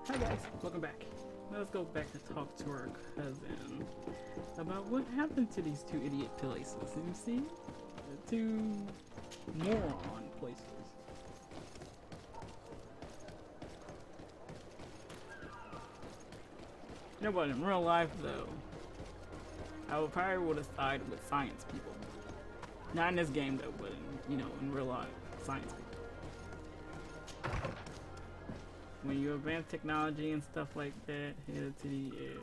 Hi guys, welcome back. Let's go back to talk to our cousin about what happened to these two idiot places. You see? The two moron places. You know what, in real life though, I would probably would have sided with science people. Not in this game though, but in, you know, in real life, science people. When you advance technology and stuff like that, hit it to the air.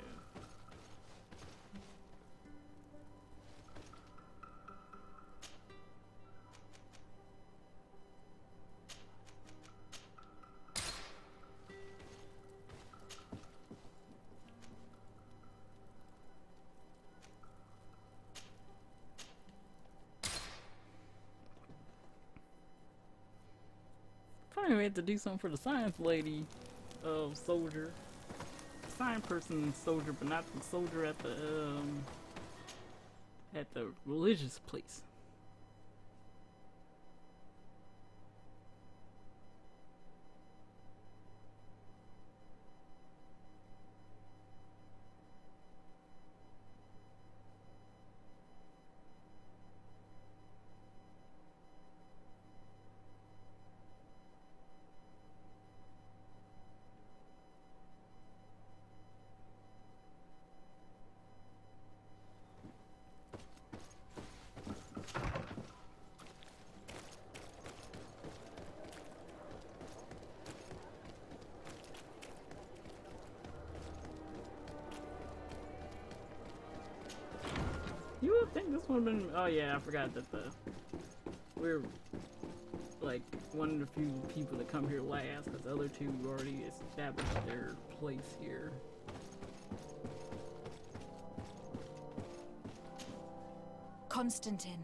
Probably had to do something for the science lady, soldier, science person and soldier, but not the soldier at the religious place. You would think this would have been. Oh yeah, I forgot that we're like one of the few people that come here last, because the other two already established their place here. Constantine.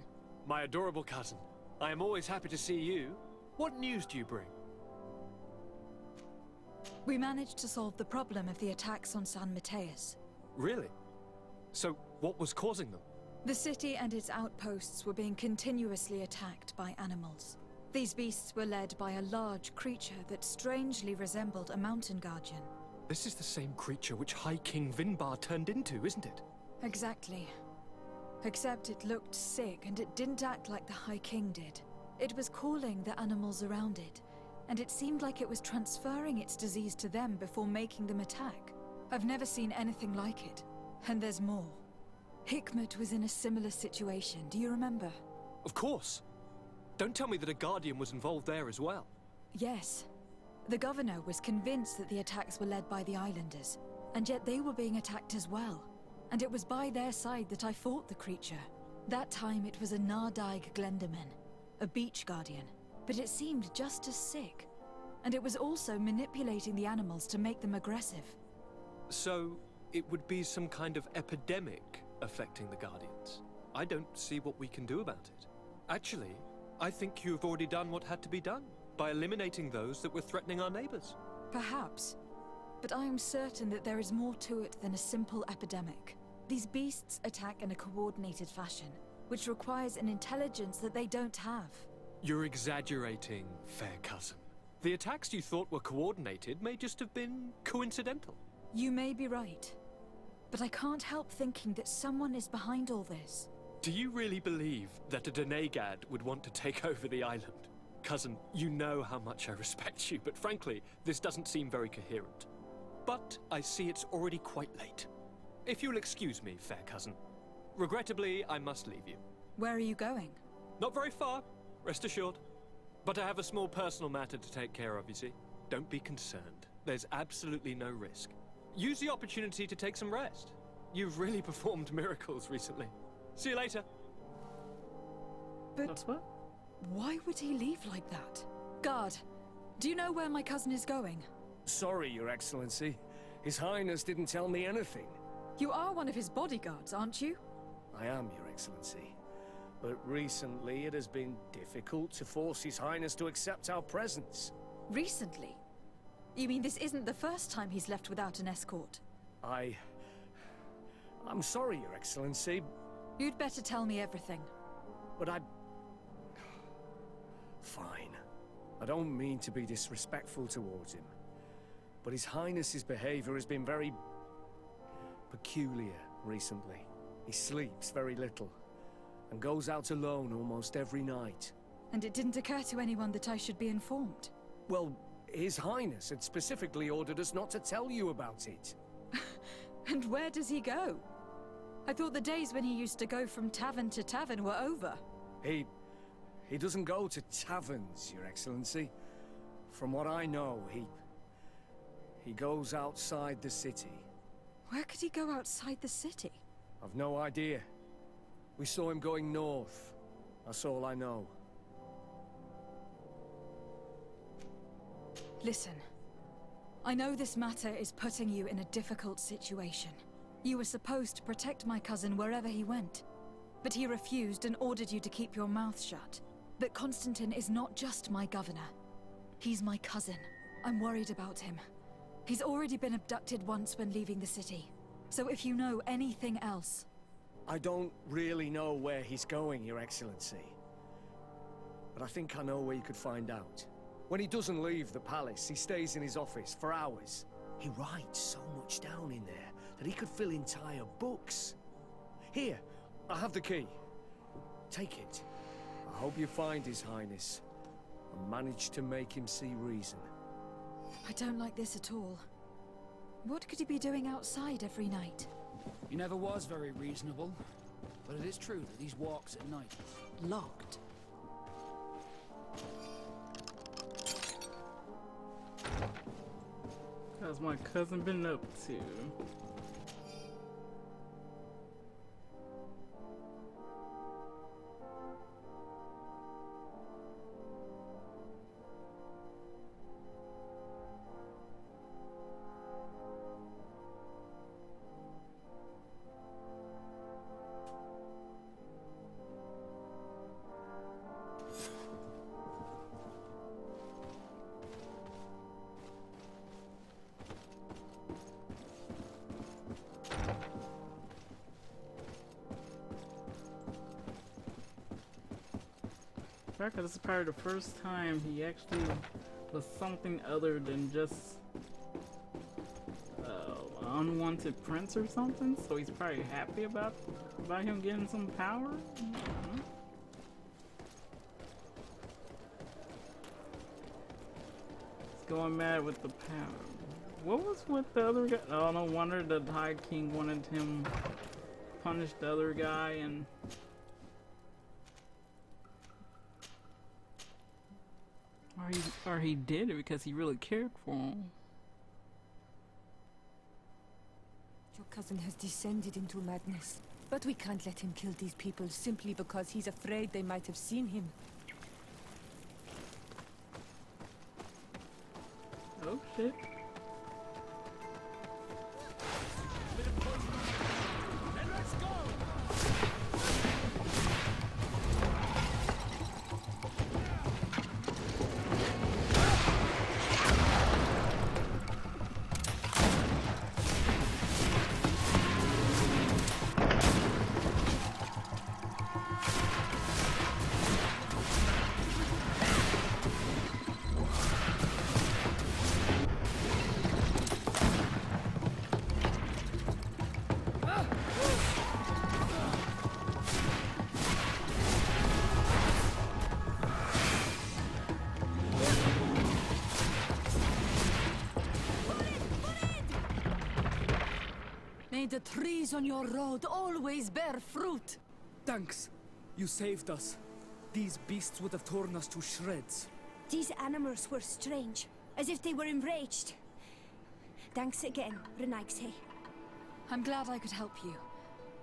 My adorable cousin. I am always happy to see you. What news do you bring? We managed to solve the problem of the attacks on San Mateus. Really? So, what was causing them? The city and its outposts were being continuously attacked by animals. These beasts were led by a large creature that strangely resembled a mountain guardian. This is the same creature which High King Vinbar turned into, isn't it? Exactly. Except it looked sick and it didn't act like the High King did. It was calling the animals around it, and it seemed like it was transferring its disease to them before making them attack. I've never seen anything like it. And there's more. Hikmet was in a similar situation, do you remember? Of course. Don't tell me that a guardian was involved there as well. Yes. The governor was convinced that the attacks were led by the islanders, and yet they were being attacked as well. And it was by their side that I fought the creature. That time it was a Nardaig Glenderman, a beach guardian, but it seemed just as sick. And it was also manipulating the animals to make them aggressive. So, it would be some kind of epidemic affecting the Guardians. I don't see what we can do about it. Actually, I think you've already done what had to be done, by eliminating those that were threatening our neighbors. Perhaps. But I am certain that there is more to it than a simple epidemic. These beasts attack in a coordinated fashion, which requires an intelligence that they don't have. You're exaggerating, fair cousin. The attacks you thought were coordinated may just have been coincidental. You may be right. But I can't help thinking that someone is behind all this. Do you really believe that a Denegad would want to take over the island? Cousin, you know how much I respect you, but frankly, this doesn't seem very coherent. But I see it's already quite late. If you'll excuse me, fair cousin. Regrettably, I must leave you. Where are you going? Not very far, rest assured. But I have a small personal matter to take care of, you see. Don't be concerned. There's absolutely no risk. Use the opportunity to take some rest. You've really performed miracles recently. See you later. But What? why would he leave like that? Guard, do you know where my cousin is going? Sorry, Your Excellency. His Highness didn't tell me anything. You are one of his bodyguards, aren't you? I am, Your Excellency. But recently it has been difficult to force His Highness to accept our presence. Recently? You mean this isn't the first time he's left without an escort? I'm sorry, Your Excellency, You'd better tell me everything. but Fine. I don't mean to be disrespectful towards him. But His Highness's behavior has been very peculiar recently. He sleeps very little and goes out alone almost every night. And it didn't occur to anyone that I should be informed. Well, His Highness had specifically ordered us not to tell you about it. And where does he go? I thought the days when he used to go from tavern to tavern were over. He doesn't go to taverns, Your Excellency. From what I know, he goes outside the city. Where could he go outside the city? I've no idea. We saw him going north. That's all I know. Listen. I know this matter is putting you in a difficult situation. You were supposed to protect my cousin wherever he went. But he refused and ordered you to keep your mouth shut. But Constantine is not just my governor. He's my cousin. I'm worried about him. He's already been abducted once when leaving the city. So if you know anything else... I don't really know where he's going, Your Excellency. But I think I know where you could find out. When he doesn't leave the palace, he stays in his office for hours. He writes so much down in there that he could fill entire books. Here, I have the key. Take it. I hope you find His Highness and manage to make him see reason. I don't like this at all. What could he be doing outside every night? He never was very reasonable, but it is true that these walks at night... Locked. How's my cousin been up to? This is probably the first time he actually was something other than just unwanted prince or something. So he's probably happy about him getting some power. He's going mad with the power. What was with the other guy? Oh, no wonder the High King wanted him to punish the other guy and. Or he did it because he really cared for him. Your cousin has descended into madness. But we can't let him kill these people simply because he's afraid they might have seen him. Oh shit. May the trees on your road always bear fruit. Thanks. You saved us. These beasts would have torn us to shreds. These animals were strange, as if they were enraged. Thanks again, Renaigse. I'm glad I could help you.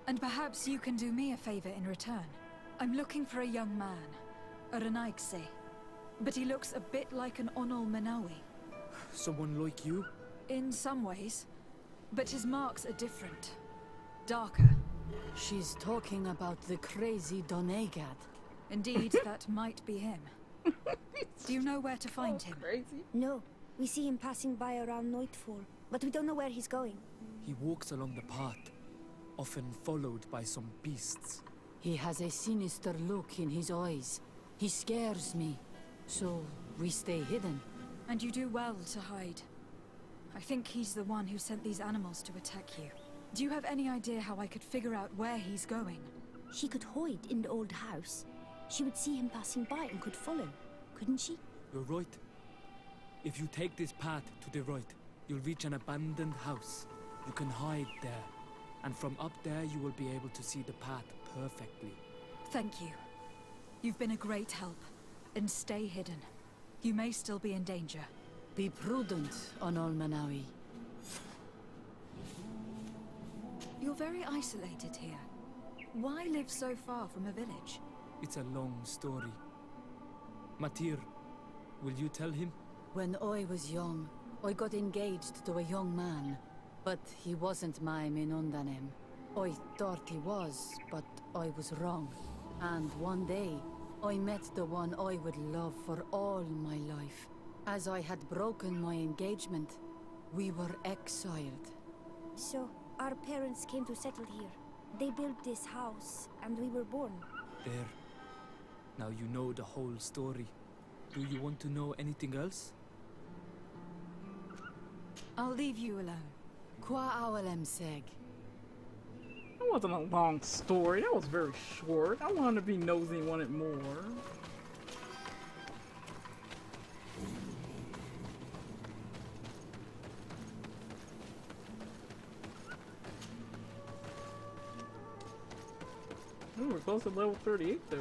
And perhaps you can do me a favor in return. I'm looking for a young man, a Renaigse. But he looks a bit like an Onol Menawi. Someone like you? In some ways. But his marks are different. Darker. She's talking about the crazy Donegad. Indeed, that might be him. Do you know where to find him? Crazy. No, we see him passing by around nightfall, but we don't know where he's going. He walks along the path, often followed by some beasts. He has a sinister look in his eyes. He scares me. So, we stay hidden. And you do well to hide. I think he's the one who sent these animals to attack you. Do you have any idea how I could figure out where he's going? She could hide in the old house. She would see him passing by and could follow, couldn't she? You're right. If you take this path to the right, you'll reach an abandoned house. You can hide there. And from up there, you will be able to see the path perfectly. Thank you. You've been a great help. And stay hidden. You may still be in danger. Be prudent on Ol Manawi. You're very isolated here. Why live so far from a village? It's a long story. Matir, will you tell him? When I was young, I got engaged to a young man. But he wasn't my Minundanem. I thought he was, but I was wrong. And one day, I met the one I would love for all my life. As I had broken my engagement, we were exiled. So, our parents came to settle here. They built this house, and we were born. There. Now you know the whole story. Do you want to know anything else? I'll leave you alone. Qua awalem seg. That wasn't a long story. That was very short. I wanted to be nosy and wanted more. Ooh, we're close to level 38 though.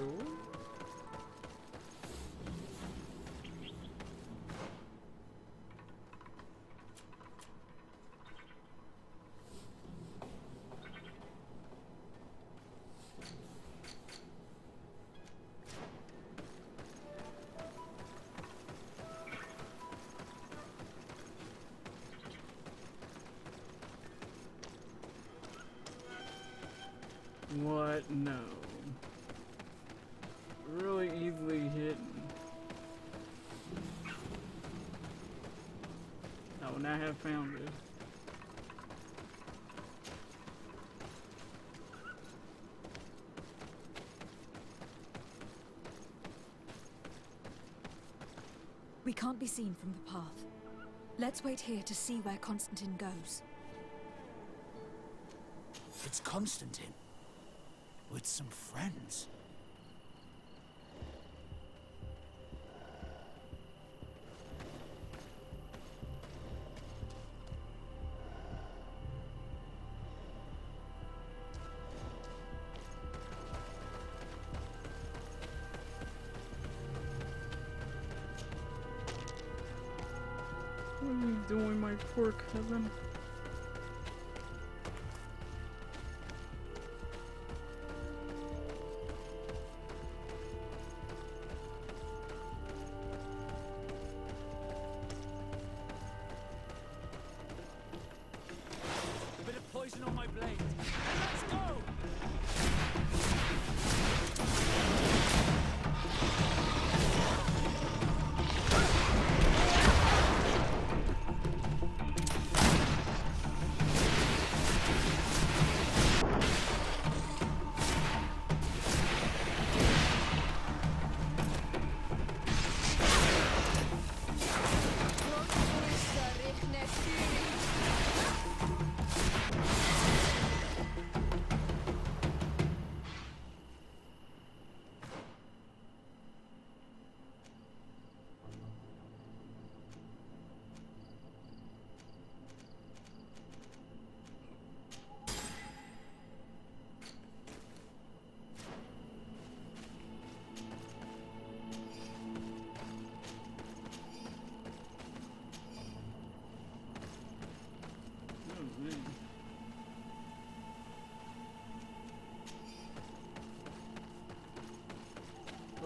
What? No. Really easily hidden. I would not have found it. We can't be seen from the path. Let's wait here to see where Constantine goes. It's Constantine. With some friends. What are you doing, my poor cousin? On my blade. And let's go!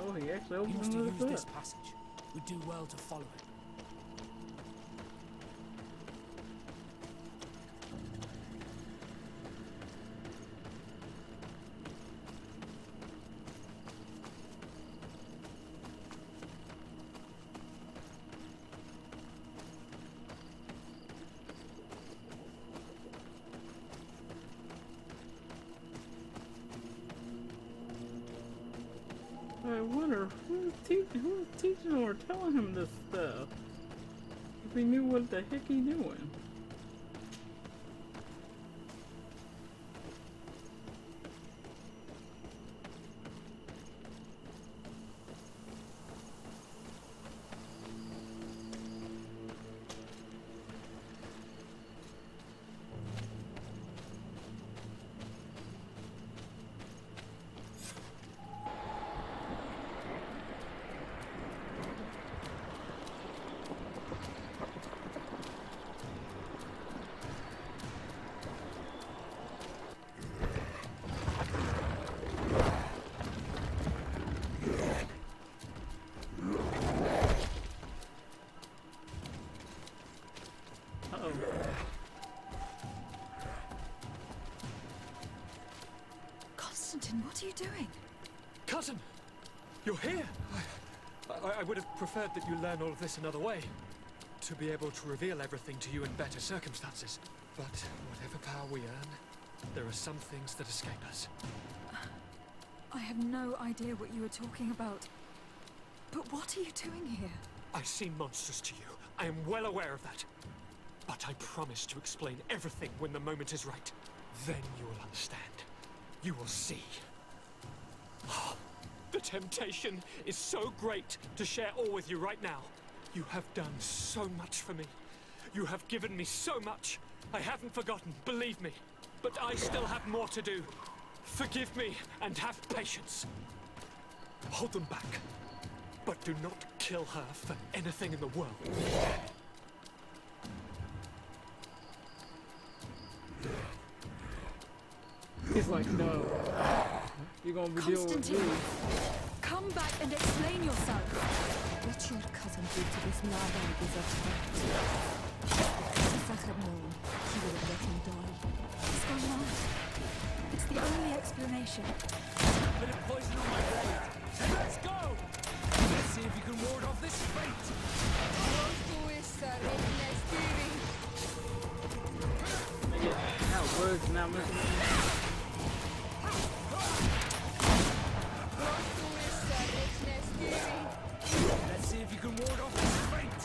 Oh, he actually He opened must have another used flip. this passage. We'd do well to follow it. I wonder who's teaching or telling him this stuff. if he knew what the heck he doing. Constantine, what are you doing? Cousin! You're here! I would have preferred that you learn all of this another way. To be able to reveal everything to you in better circumstances. But whatever power we earn, there are some things that escape us. I have no idea what you are talking about. But what are you doing here? I seem monstrous to you. I am well aware of that. But I promise to explain everything when the moment is right. Then you will understand. You will see. The temptation is so great to share all with you right now. You have done so much for me. You have given me so much. I haven't forgotten, believe me. But I still have more to do. Forgive me and have patience. Hold them back. But do not kill her for anything in the world. He's like, no. You're gonna be dealing with me. Come back and explain yourself. What your cousin did to this Nada is a fact. If I had known, he would have let him die. What's going on? It's the only explanation. Bit of poison on my blade. Let's go! Let's see if you can ward off this fate. Now words now missing. Let's see if you can ward off this fate.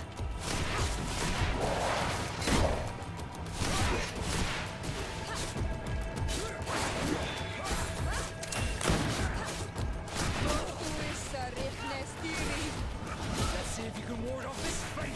Let's see if you can ward off this fate.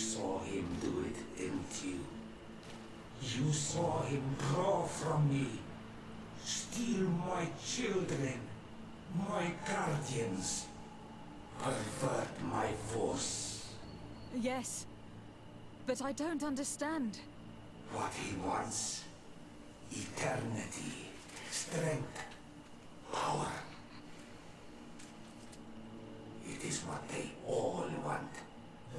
saw him do it, didn't you? You saw him draw from me, steal my children, my guardians, pervert my force. Yes, but I don't understand. What he wants: eternity, strength, power. It is what they all want.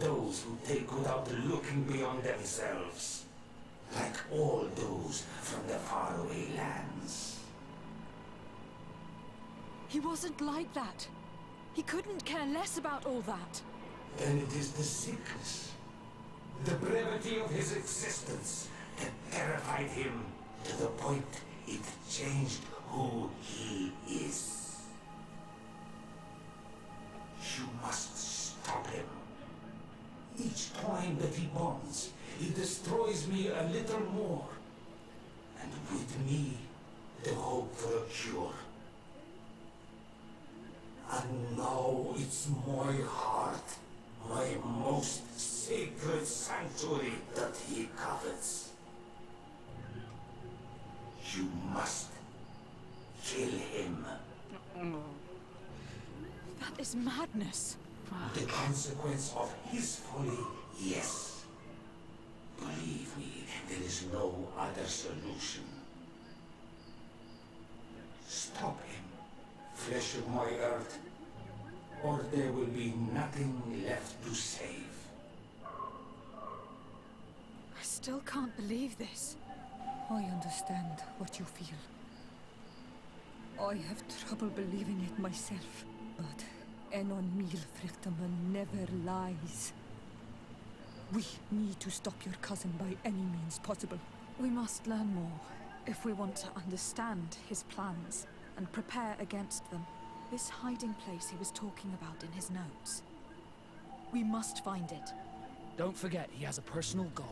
Those who take without looking beyond themselves. Like all those from the faraway lands. He wasn't like that. He couldn't care less about all that. Then it is the sickness, the brevity of his existence that terrified him to the point it changed who he is. You must stop him. Each time that he bonds, he destroys me a little more. And with me, the hope for a cure. And now it's my heart, my most sacred sanctuary that he covets. You must kill him. That is madness. The consequence of his folly, yes. Believe me, there is no other solution. Stop him, flesh of my earth, or there will be nothing left to save. I still can't believe this. I understand what you feel. I have trouble believing it myself, but Enon Milfrichtaman never lies. We need to stop your cousin by any means possible. We must learn more if we want to understand his plans and prepare against them. This hiding place he was talking about in his notes. We must find it. Don't forget, he has a personal guard.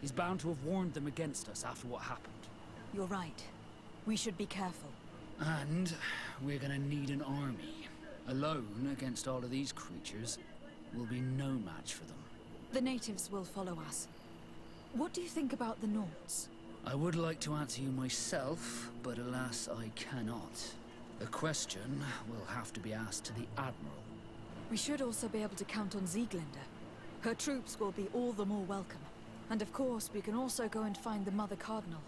He's bound to have warned them against us after what happened. You're right. We should be careful. And we're gonna need an army. Alone against all of these creatures will be no match for them. The natives will follow us. What do you think about the Nords? I would like to answer you myself, but alas, I cannot. The question will have to be asked to the Admiral. We should also be able to count on Sieglinde. Her troops will be all the more welcome. And of course, we can also go and find the Mother Cardinal,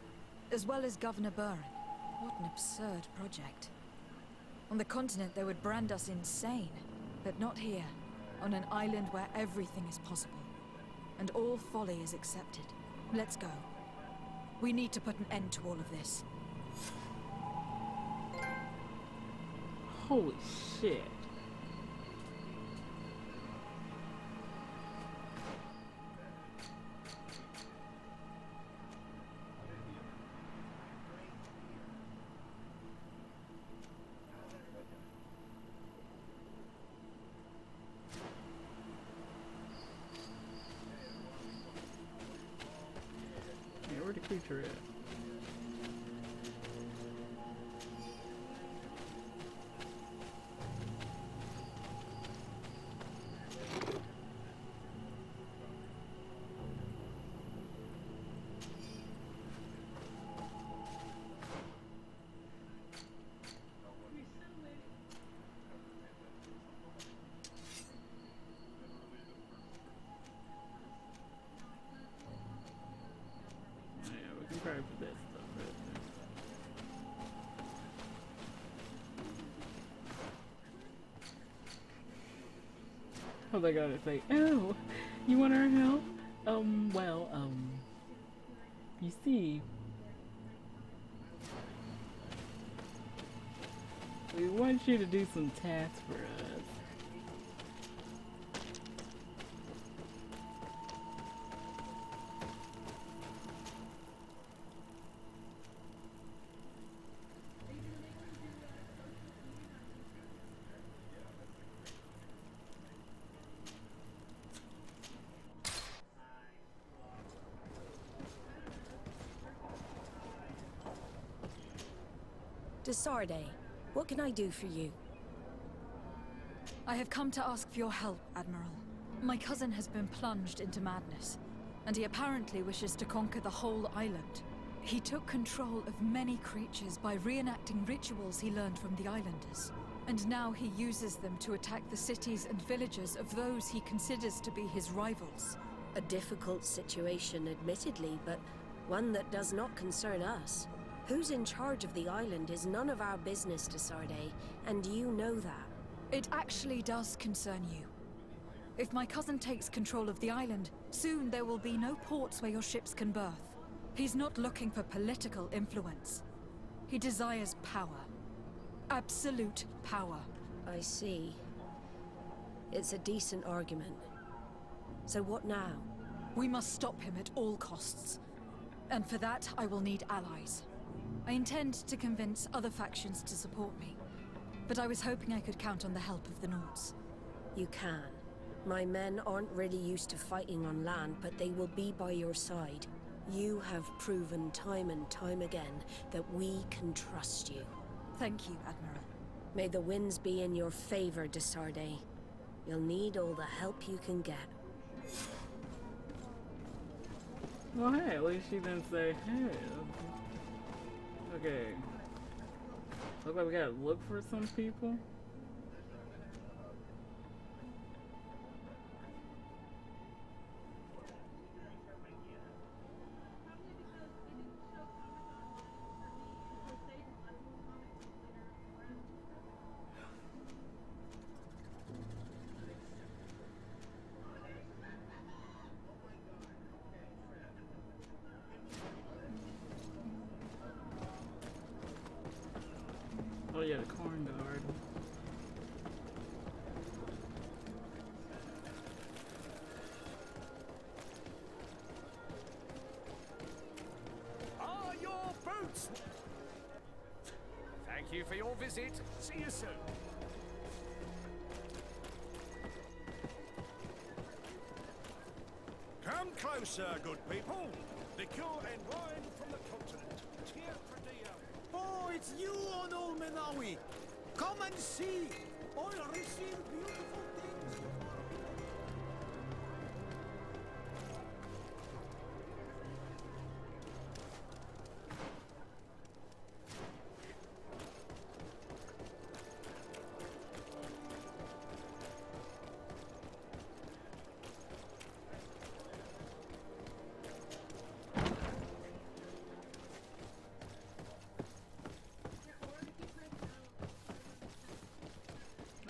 as well as Governor Buren. What an absurd project. On the continent, they would brand us insane, but not here, on an island where everything is possible, and all folly is accepted. Let's go. We need to put an end to all of this. Holy shit. Yeah, where'd the creature at? Probably put that stuff right there. Oh, they gotta say, oh, you want our help? Well, you see, we want you to do some tasks for us. Desarde, what can I do for you? I have come to ask for your help, Admiral. My cousin has been plunged into madness, and he apparently wishes to conquer the whole island. He took control of many creatures by reenacting rituals he learned from the islanders. And now he uses them to attack the cities and villages of those he considers to be his rivals. A difficult situation, admittedly, but one that does not concern us. Who's in charge of the island is none of our business, Desarde, and you know that. It actually does concern you. If my cousin takes control of the island, soon there will be no ports where your ships can berth. He's not looking for political influence. He desires power. Absolute power. I see. It's a decent argument. So what now? We must stop him at all costs. And for that, I will need allies. I intend to convince other factions to support me, but I was hoping I could count on the help of the Nords. You can. My men aren't really used to fighting on land, but they will be by your side. You have proven time and time again that we can trust you. Thank you, Admiral. May the winds be in your favor, Desarde. You'll need all the help you can get. Well, hey, at least she didn't say, hey. Okay. Look like we gotta look for some people. Oh yeah, the corn guard. Are your boots? Thank you for your visit. See you soon. Come closer, good people. Liquor and wine from the continent. Here for Oh, it's you, Onol Menawi! Come and see! I'll receive beautiful things.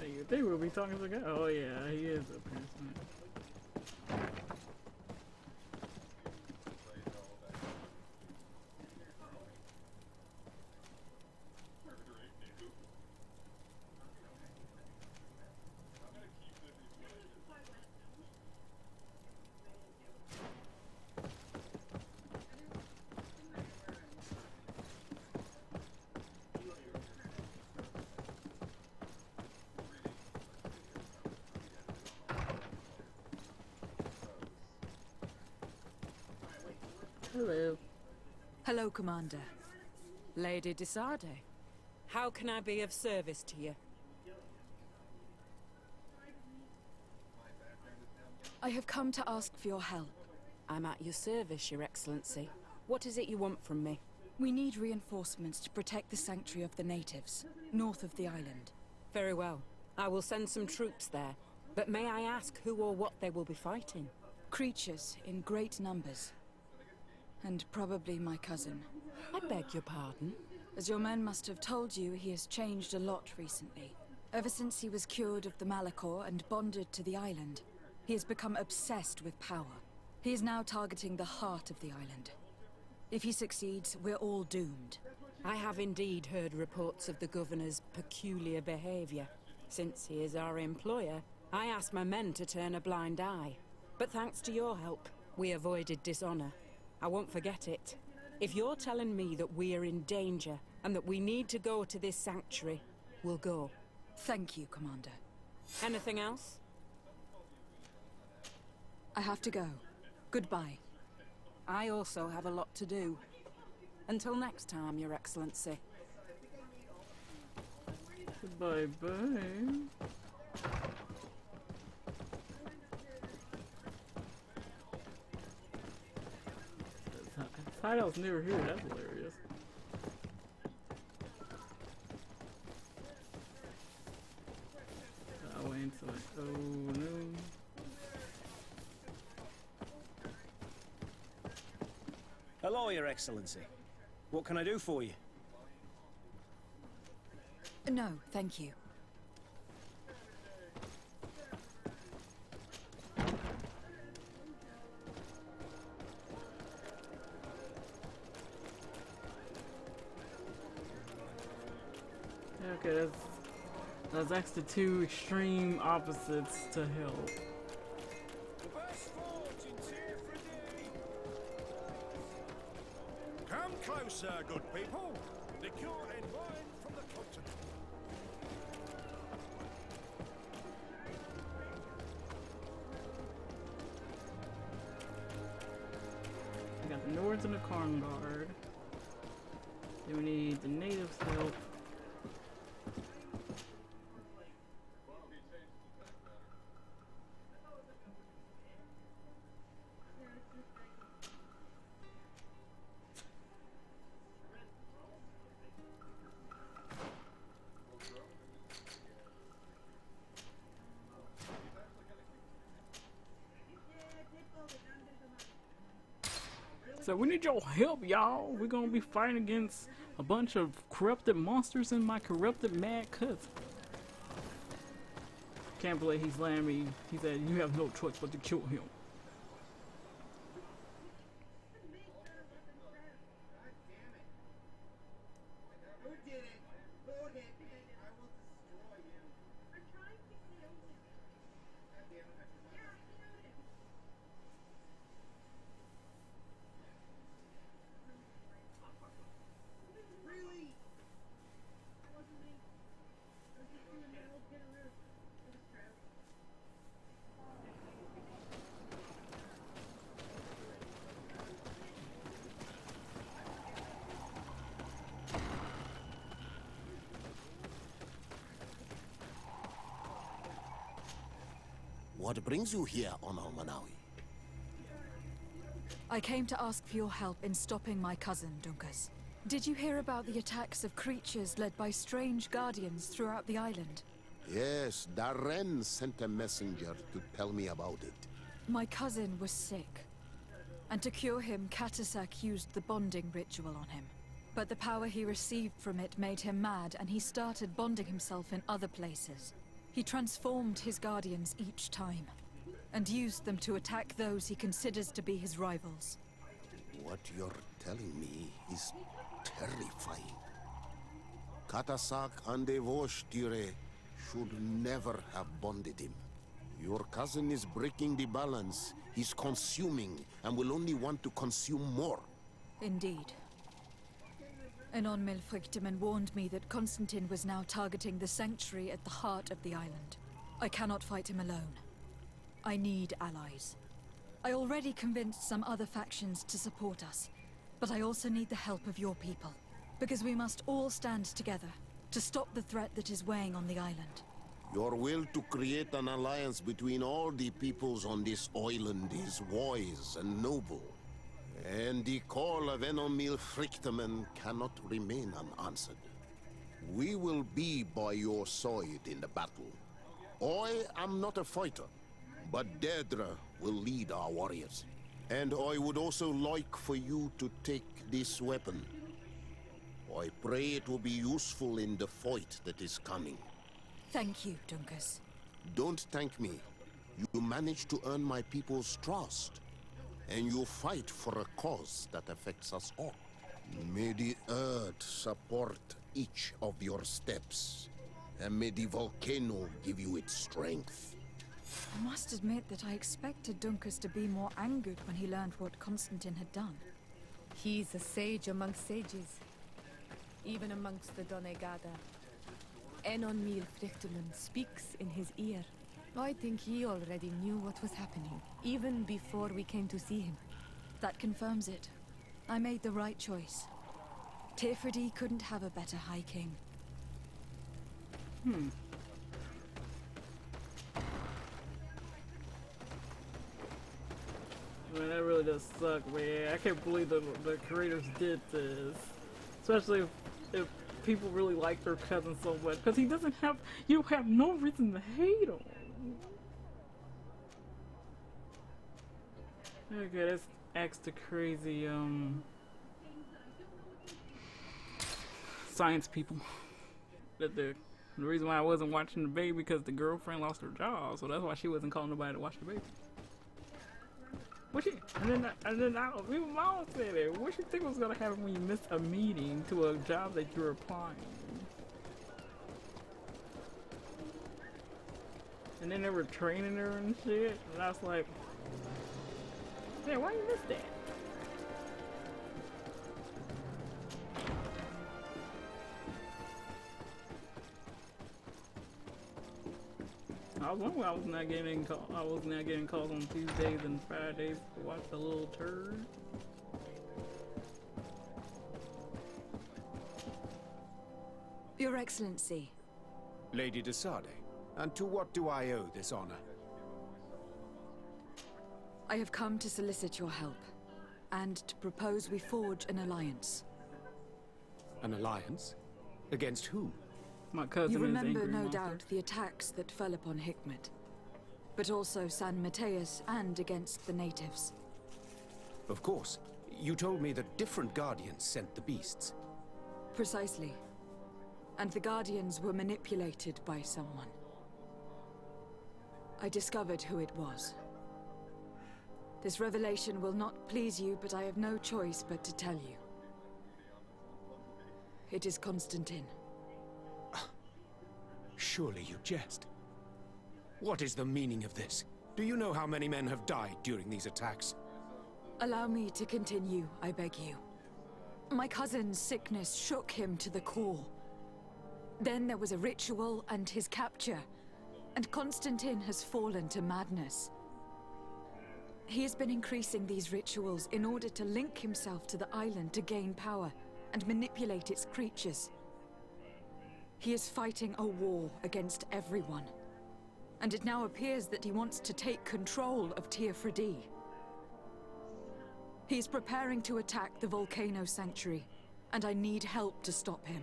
You think we'll be talking to the guy? Oh yeah, he is a person. Hello. Hello, Commander. Lady Desarde, how can I be of service to you? I have come to ask for your help. I'm at your service, Your Excellency. What is it you want from me? We need reinforcements to protect the sanctuary of the natives, north of the island. Very well. I will send some troops there. But may I ask who or what they will be fighting? Creatures in great numbers. And probably my cousin. I beg your pardon? As your men must have told you, he has changed a lot recently. Ever since he was cured of the Malachor and bonded to the island, he has become obsessed with power. He is now targeting the heart of the island. If he succeeds, we're all doomed. I have indeed heard reports of the Governor's peculiar behavior. Since he is our employer, I asked my men to turn a blind eye. But thanks to your help, we avoided dishonor. I won't forget it. If you're telling me that we are in danger and that we need to go to this sanctuary, we'll go. Thank you, Commander. Anything else? I have to go. Goodbye. I also have a lot to do. Until next time, Your Excellency. Bye-bye. hideout's near here. That's hilarious. I went into like, oh no. Hello, Your Excellency. What can I do for you? No, thank you. Okay, that's actually two extreme opposites to help. Come closer, good people. The cure and wine from the continent. We got the Nords and the Karn Guard. Then we need the natives' help. So we need your help, y'all. We're gonna be fighting against a bunch of corrupted monsters and my corrupted mad cousin. Can't believe he's letting me. He said you have no choice but to kill him. What brings you here on Almanawi? I came to ask for your help in stopping my cousin, Dunkas. Did you hear about the attacks of creatures led by strange guardians throughout the island? Yes, Darren sent a messenger to tell me about it. My cousin was sick, and to cure him, Katasak used the bonding ritual on him. But the power he received from it made him mad, and he started bonding himself in other places. He transformed his guardians each time, and used them to attack those he considers to be his rivals. What you're telling me is terrifying. Katasak and Devosh'Tire should never have bonded him. Your cousin is breaking the balance. He's consuming, and will only want to consume more. Indeed. Anon Milfrichteman warned me that Constantine was now targeting the sanctuary at the heart of the island. I cannot fight him alone. I need allies. I already convinced some other factions to support us, but I also need the help of your people. Because we must all stand together to stop the threat that is weighing on the island. Your will to create an alliance between all the peoples on this island is wise and noble. And the call of Enomil Frichteman cannot remain unanswered. We will be by your side in the battle. I am not a fighter, but Deirdre will lead our warriors. And I would also like for you to take this weapon. I pray it will be useful in the fight that is coming. Thank you, Dunkas. Don't thank me. You managed to earn my people's trust. And you fight for a cause that affects us all. May the earth support each of your steps. And may the volcano give you its strength. I must admit that I expected Dunkas to be more angered when he learned what Constantine had done. He's a sage amongst sages. Even amongst the Donegada. Enon Mil Frichteman speaks in his ear. I think he already knew what was happening, even before we came to see him. That confirms it. I made the right choice. Tifridi couldn't have a better High King. Man, that really does suck, man. I can't believe the creators did this. Especially if people really like their cousin so much. Because he doesn't have, you have no reason to hate him. Okay, let's ask the crazy, science people. That the reason why I wasn't watching the baby because the girlfriend lost her job, so that's why she wasn't calling nobody to watch the baby. What you, and then even mom said it. What you think was gonna happen when you miss a meeting to a job that you're applying? And then they were training her and shit, and I was like, yeah, why you miss that? I was wondering why I was not getting calls on Tuesdays and Fridays to watch the little turd. Your Excellency. Lady de Sade, and to what do I owe this honor? I have come to solicit your help, and to propose we forge an alliance. An alliance? Against who? My cousin you remember, is angry no monster. doubt, the attacks that fell upon Hikmet, but also San Mateus and against the natives. Of course. You told me that different guardians sent the beasts. Precisely. And the guardians were manipulated by someone. I discovered who it was. This revelation will not please you, but I have no choice but to tell you. It is Constantine. Surely you jest. What is the meaning of this? Do you know how many men have died during these attacks? Allow me to continue, I beg you. My cousin's sickness shook him to the core. Then there was a ritual and his capture, and Constantine has fallen to madness. He has been increasing these rituals in order to link himself to the island to gain power and manipulate its creatures. He is fighting a war against everyone, and it now appears that he wants to take control of Teofredi. He is preparing to attack the Volcano Sanctuary, and I need help to stop him.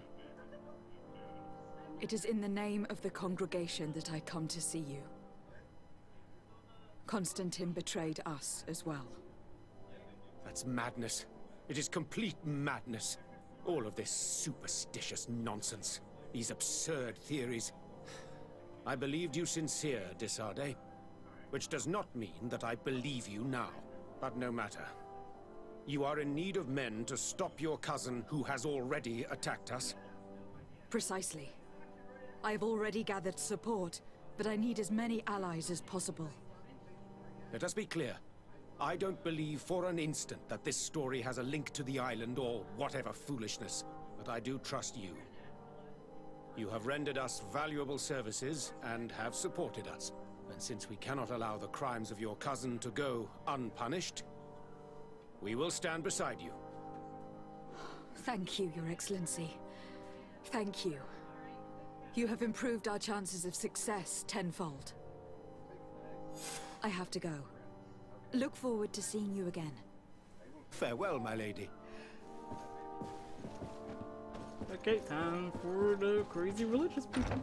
It is in the name of the congregation that I come to see you. Constantine betrayed us as well. That's madness. It is complete madness. All of this superstitious nonsense. These absurd theories. I believed you sincere, de Sade, which does not mean that I believe you now. But no matter. You are in need of men to stop your cousin who has already attacked us. Precisely. I have already gathered support, but I need as many allies as possible. Let us be clear. I don't believe for an instant that this story has a link to the island or whatever foolishness, but I do trust you. You have rendered us valuable services and have supported us. And since we cannot allow the crimes of your cousin to go unpunished, we will stand beside you. Thank you, Your Excellency. Thank you. You have improved our chances of success tenfold. I have to go. Look forward to seeing you again. Farewell, my lady. Okay, time for the crazy religious people.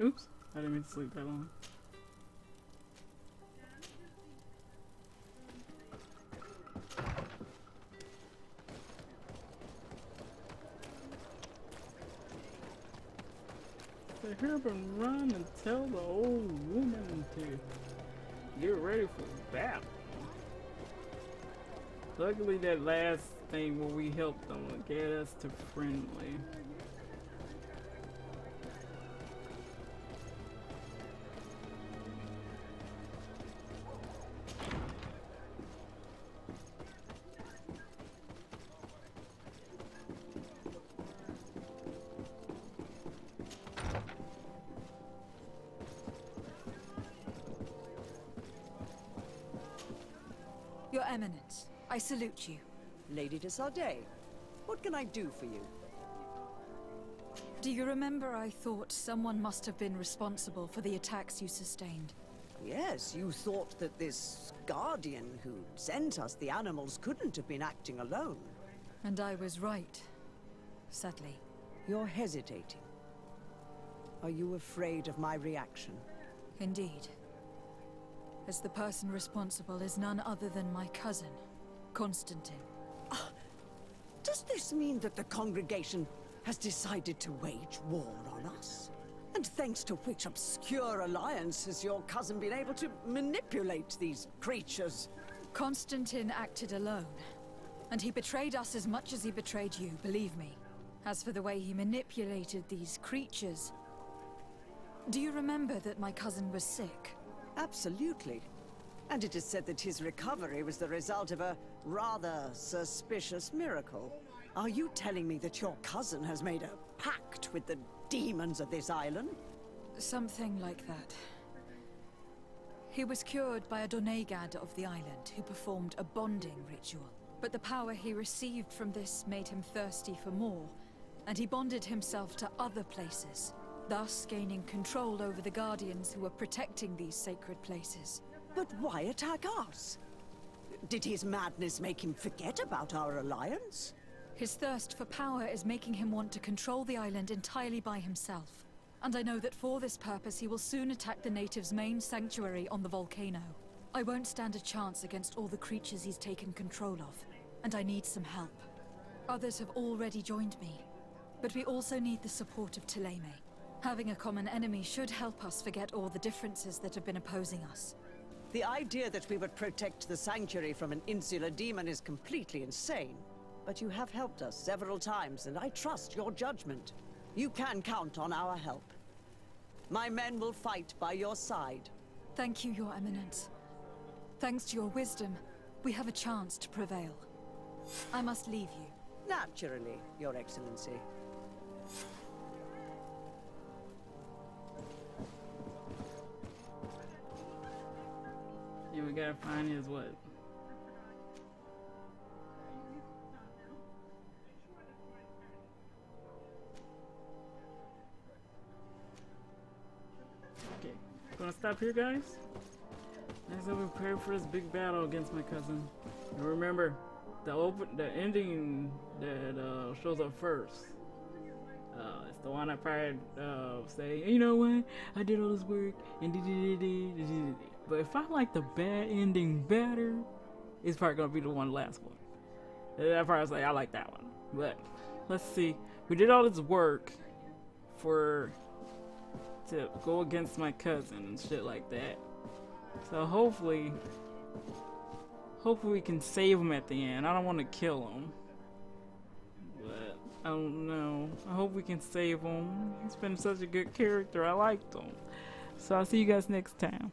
Oops, I didn't mean to sleep that long. So hurry up and run and tell the old woman to get ready for battle. Luckily, that last thing where we helped them will get us to friendly. Your Eminence, I salute you. Lady de Sardet, what can I do for you? Do you remember I thought someone must have been responsible for the attacks you sustained? Yes, you thought that this guardian who sent us the animals couldn't have been acting alone. And I was right, sadly. You're hesitating. Are you afraid of my reaction? Indeed. As the person responsible is none other than my cousin, Constantine. Does this mean that the congregation has decided to wage war on us? And thanks to which obscure alliance has your cousin been able to manipulate these creatures? Constantine acted alone, and he betrayed us as much as he betrayed you, believe me. As for the way he manipulated these creatures... Do you remember that my cousin was sick? Absolutely. And it is said that his recovery was the result of a rather suspicious miracle. Are you telling me that your cousin has made a pact with the demons of this island? Something like that. He was cured by a Donegad of the island who performed a bonding ritual. But the power he received from this made him thirsty for more, and he bonded himself to other places, thus gaining control over the Guardians who were protecting these sacred places. But why attack us? Did his madness make him forget about our alliance? His thirst for power is making him want to control the island entirely by himself. And I know that for this purpose he will soon attack the natives' main sanctuary on the volcano. I won't stand a chance against all the creatures he's taken control of, and I need some help. Others have already joined me, but we also need the support of Thélème. Having a common enemy should help us forget all the differences that have been opposing us. The idea that we would protect the sanctuary from an insular demon is completely insane. But you have helped us several times, and I trust your judgment. You can count on our help. My men will fight by your side. Thank you, Your Eminence. Thanks to your wisdom, we have a chance to prevail. I must leave you. Naturally, Your Excellency. Yeah, we gotta find his what? Okay, gonna stop here, guys. As I prepare for this big battle against my cousin. And remember, the ending that shows up first. It's the one I probably say, you know what? I did all this work and but if I like the bad ending better, it's probably gonna be the last one. I probably say I like that one. But let's see. We did all this work to go against my cousin and shit like that. So hopefully we can save him at the end. I don't want to kill him, but I don't know. I hope we can save him. He's been such a good character. I liked him. So I'll see you guys next time.